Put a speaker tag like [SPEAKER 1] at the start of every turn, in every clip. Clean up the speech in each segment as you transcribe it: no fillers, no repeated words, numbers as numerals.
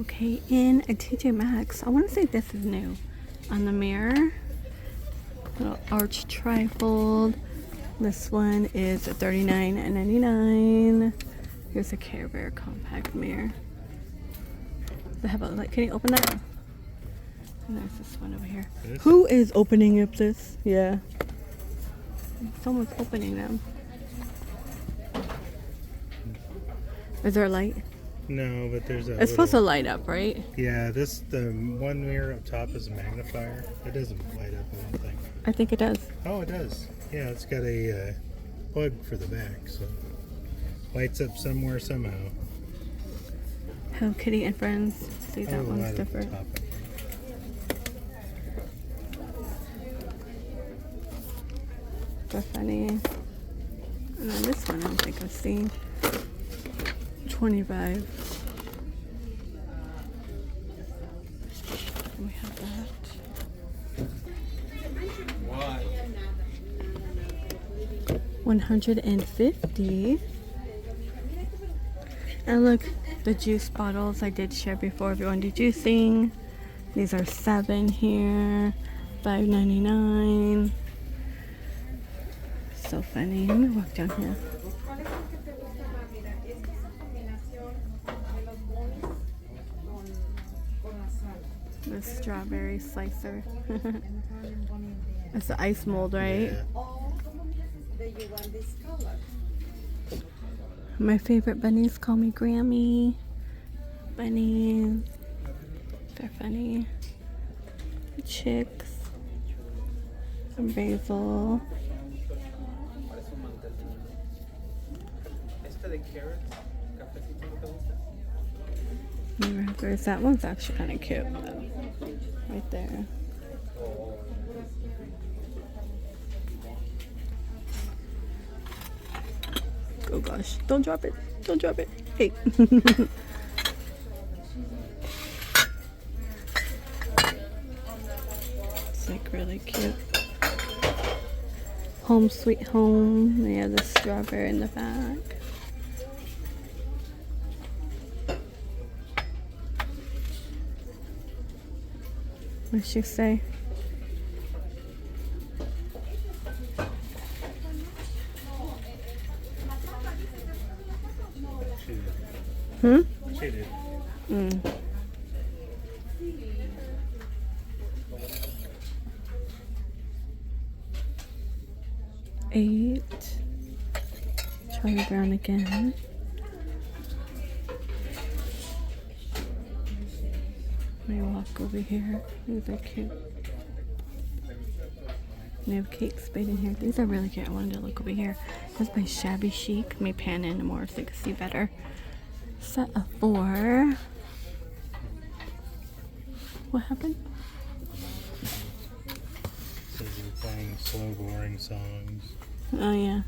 [SPEAKER 1] Okay, in a TJ Maxx, I want to say this is new. On the mirror, little arch trifold. This one is $39.99. Here's a Care Bear compact mirror. They have a, like, can you open that? And there's this one over here. Who is opening up this? Yeah. Someone's opening them. Is there a light?
[SPEAKER 2] No, but there's a.
[SPEAKER 1] It's supposed to light up, right?
[SPEAKER 2] Yeah, the one mirror up top is a magnifier. It doesn't light up, I don't think.
[SPEAKER 1] I think it does.
[SPEAKER 2] Oh, it does. Yeah, it's got a plug for the back, so lights up somewhere somehow.
[SPEAKER 1] Hello Kitty and Friends. See, that one's different. They're funny. And then this one I don't think I've seen. 25. We have that. 150. And look, the juice bottles I did share before if you want to do juicing. These are 7 here. $5.99. So funny. Let me walk down here. The strawberry slicer. It's the ice mold, right?
[SPEAKER 2] Yeah.
[SPEAKER 1] My favorite bunnies call me Grammy. Bunnies. They're funny. Chicks. Some basil. Wrappers. That one's actually kind of cute. Right there. Oh gosh, don't drop it. Don't drop it. Hey. It's like really cute. Home Sweet Home. They have the strawberry in the back. What'd she say? Hmm?
[SPEAKER 2] She did.
[SPEAKER 1] $8. Charlie Brown again. Let me walk over here. These are cute. They have Kate Spade in here. These are really cute. I wanted to look over here. This is by Shabby Chic. Let me pan in more so you can see better. Set of 4. What happened?
[SPEAKER 2] Says you're playing slow, boring songs.
[SPEAKER 1] Oh, yeah.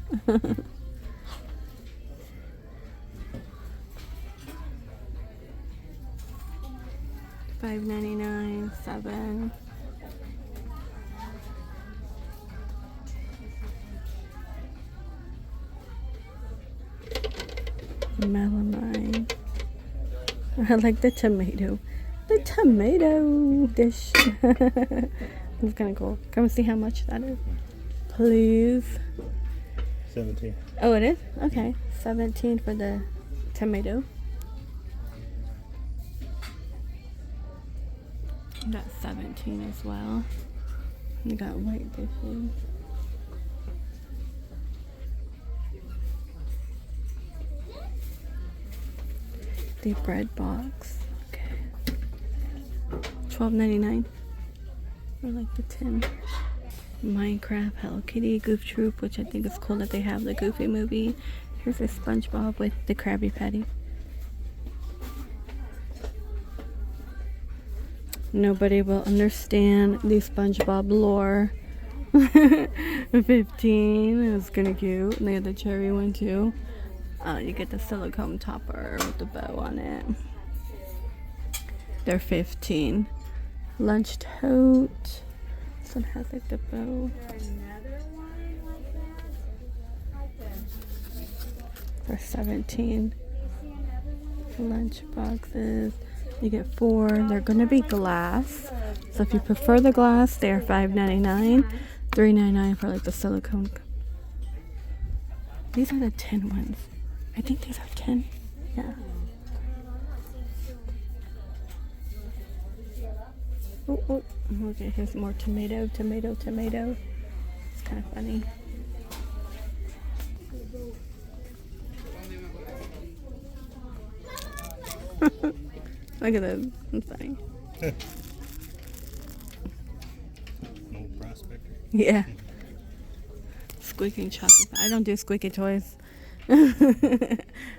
[SPEAKER 1] $5.99, 7. Melamine. I like the tomato. The tomato dish. It's kind of cool. Come see how much that is, please.
[SPEAKER 2] 17.
[SPEAKER 1] Oh, it is? Okay. 17 for the tomato. Got 17 as well. We got white dishes. The bread box. Okay. $12.99. I like the tin. Minecraft, Hello Kitty, Goof Troop, which I think is cool that they have the Goofy movie. Here's a SpongeBob with the Krabby Patty. Nobody will understand the SpongeBob lore. 15. It was kind of cute. And they had the cherry one too. You get the silicone topper with the bow on it. They're 15. Lunch tote. This one has like the bow. For 17. Lunch boxes. You get 4. They're gonna be glass. So if you prefer the glass, they're $5.99, $3.99 for like the silicone. These are the tin ones. I think these are tin. Yeah. Oh, okay, here's more tomato. It's kind of funny. Look at this. It's funny.
[SPEAKER 2] Old prospector.
[SPEAKER 1] Yeah. Squeaking chocolate. I don't do squeaky toys.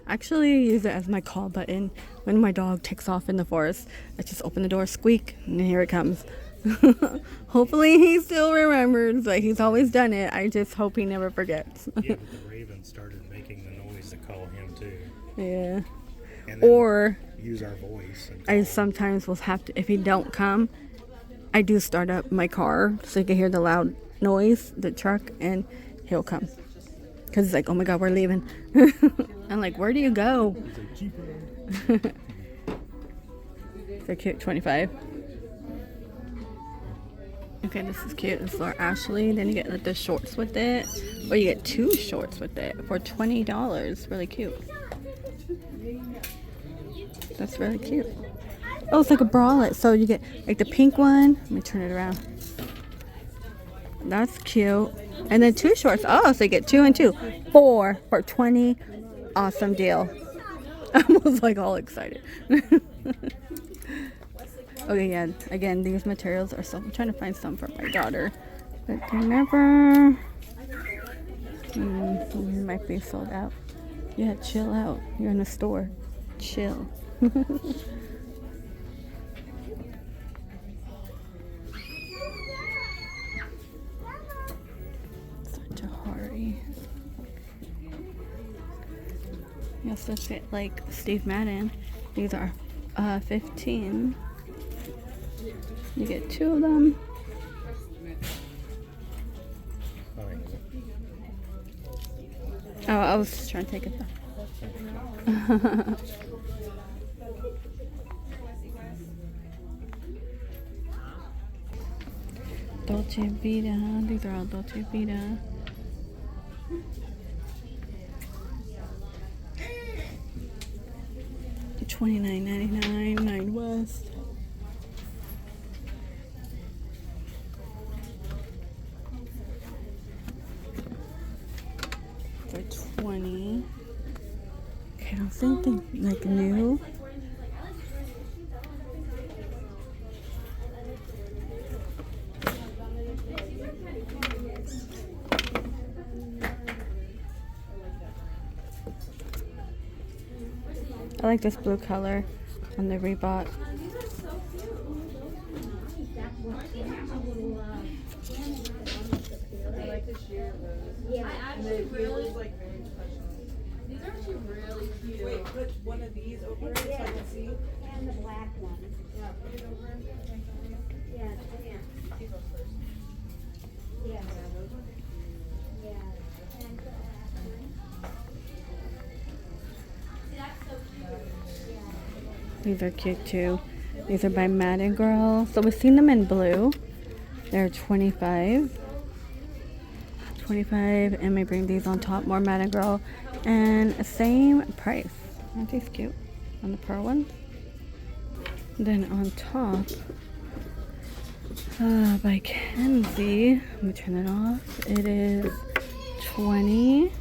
[SPEAKER 1] Actually, use it as my call button. When my dog takes off in the forest, I just open the door, squeak, and here it comes. Hopefully he still remembers. Like, he's always done it. I just hope he never forgets.
[SPEAKER 2] Yeah, but the raven started making the noise to call him too.
[SPEAKER 1] Yeah.
[SPEAKER 2] And then
[SPEAKER 1] Or
[SPEAKER 2] use our voice. And
[SPEAKER 1] I sometimes will have to, if he don't come, I do start up my car so you can hear the loud noise, the truck, and he'll come. Because it's like, oh my God, we're leaving. I'm like, where do you go? They're cute, 25. Okay, this is cute. It's for Ashley. Then you get like the shorts with it. Or you get 2 shorts with it for $20. Really cute. That's really cute. Oh, it's like a bralette. So you get like the pink one. Let me turn it around. That's cute. And then 2 shorts. Oh, so you get 2 and 2. 4 for $20. Awesome deal. I was like all excited. Okay, yeah. Again, these materials are so. I'm trying to find some for my daughter, but they never. Might be sold out. Yeah, chill out. You're in a store. Chill. You also fit like Steve Madden. These are 15. You get 2 of them. Oh, I was just trying to take it though. Dolce Vita. These are all Dolce Vita. $29.99, 9 West. For $20. Okay, I don't think they like new. I like this blue color on the Reebok.
[SPEAKER 3] Yeah, I actually really like these are actually really cute.
[SPEAKER 4] Wait, put one of these over it so I can see.
[SPEAKER 5] And the black one.
[SPEAKER 4] Yeah, put it over.
[SPEAKER 5] Yeah, yeah.
[SPEAKER 4] You go first.
[SPEAKER 5] Yeah.
[SPEAKER 4] Yeah, those ones.
[SPEAKER 5] Yeah. And the
[SPEAKER 3] See, that's so cute.
[SPEAKER 1] These are cute too. These are by Madden Girl. So we've seen them in blue. They're 25. 25, and we bring these on top, more Madden Girl, and same price. Aren't these cute on the pearl ones? Then on top, by Kenzie, let me turn it off. It is 20.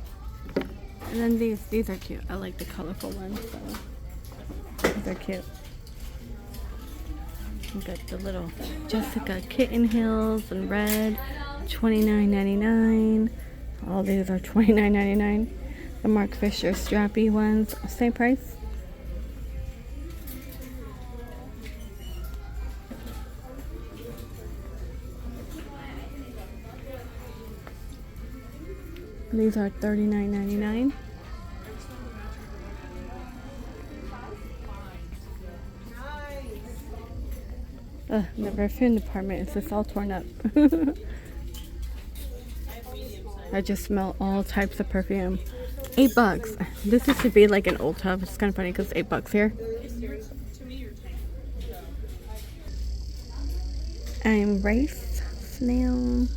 [SPEAKER 1] And then these are cute. I like the colorful ones, so these are cute. We got the little Jessica kitten heels in red, $29.99. All these are $29.99. The Mark Fisher strappy ones, same price. These are $39.99. The perfume department is just all torn up. I just smell all types of perfume. $8. This used to be like an old tub. It's kind of funny because it's $8 here. I'm Reis snail.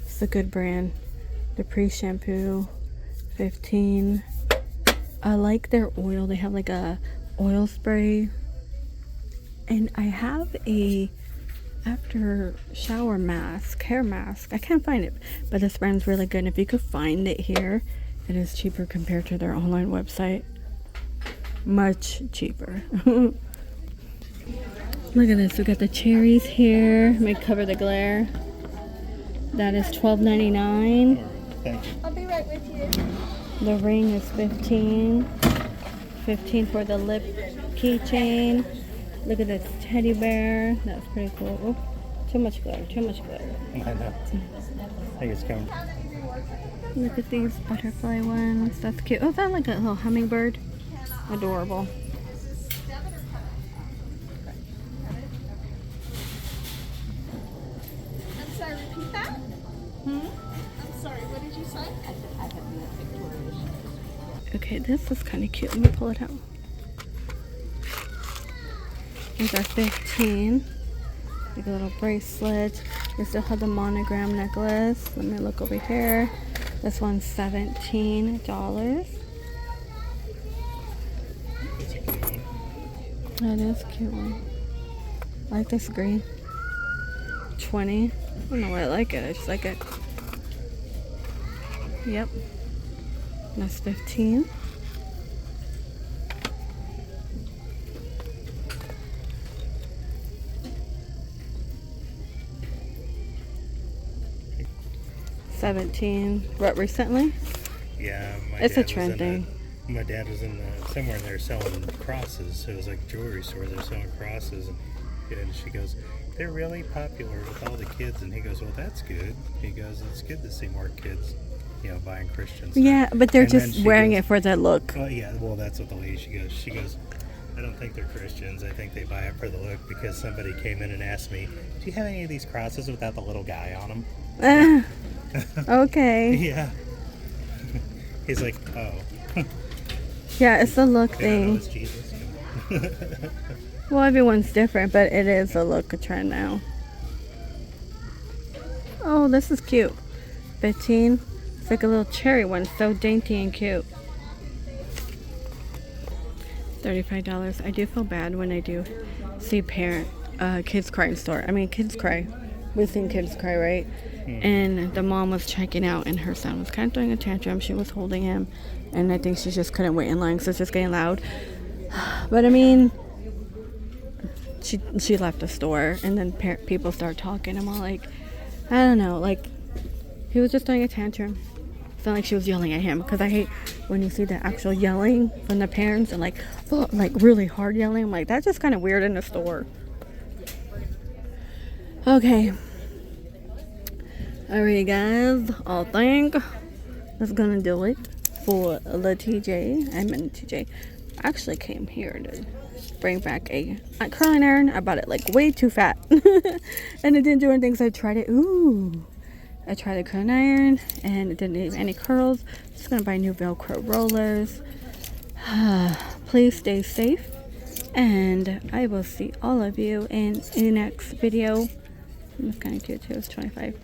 [SPEAKER 1] It's a good brand. The pre-shampoo, 15. I like their oil. They have like a oil spray. And I have a after shower mask, hair mask. I can't find it, but this brand's really good. And if you could find it here, it is cheaper compared to their online website. Much cheaper. Look at this. We got the cherries here. Let me cover the glare. That is $12.99.
[SPEAKER 2] Thank you.
[SPEAKER 3] I'll be right with you.
[SPEAKER 1] The ring is 15. 15 for the lip keychain. Look at this teddy bear. That's pretty cool. Oop, too much glare. Too much glare.
[SPEAKER 2] I know. I think it's coming.
[SPEAKER 1] Look at these butterfly ones. That's cute. Oh, is that like a little hummingbird? Adorable.
[SPEAKER 3] I'm sorry, repeat that? I'm sorry, what did you say?
[SPEAKER 1] Okay, this is kind of cute. Let me pull it out. These are 15. Like a little bracelet. We still have the monogram necklace. Let me look over here. This one's $17. That is a cute one. I like this green. 20. I don't know why I like it. I just like it. Yep. That's 15. $17. What, recently?
[SPEAKER 2] Yeah,
[SPEAKER 1] It's a trend thing.
[SPEAKER 2] My dad was in somewhere there selling crosses. It was like a jewelry store. They're selling crosses, and she goes, "They're really popular with all the kids." And he goes, "Well, that's good." He goes, "It's good to see more kids, buying Christian stuff."
[SPEAKER 1] Yeah, but they're
[SPEAKER 2] And then
[SPEAKER 1] just
[SPEAKER 2] she
[SPEAKER 1] wearing
[SPEAKER 2] goes,
[SPEAKER 1] it for the look.
[SPEAKER 2] Well, yeah, well, that's what the lady, she goes, "I don't think they're Christians. I think they buy it for the look because somebody came in and asked me, do you have any of these crosses without the little guy on them?"
[SPEAKER 1] Okay.
[SPEAKER 2] Yeah. He's like, "Oh."
[SPEAKER 1] Yeah, it's the look
[SPEAKER 2] They don't know
[SPEAKER 1] thing.
[SPEAKER 2] it's Jesus.
[SPEAKER 1] Well, everyone's different, but it is a look trend now. Oh, this is cute. 15. It's like a little cherry one. So dainty and cute. $35. I do feel bad when I do see kids cry in store. I mean, kids cry. We've seen kids cry, right? And the mom was checking out, and her son was kind of throwing a tantrum. She was holding him, and I think she just couldn't wait in line, so it's just getting loud. But I mean, she left the store, and then people start talking. I'm all like, I don't know, like he was just throwing a tantrum. It's not like she was yelling at him, because I hate when you see the actual yelling from the parents and like really hard yelling. I'm like, that's just kind of weird in the store. Okay. Alright guys, I think that's gonna do it for the TJ. I meant TJ. I actually came here to bring back a curling iron. I bought it like way too fat. And it didn't do anything, so I tried it. I tried the curling iron and it didn't leave any curls. Just gonna buy new Velcro rollers. Please stay safe, and I will see all of you in the next video. It's kind of cute too. It's 25.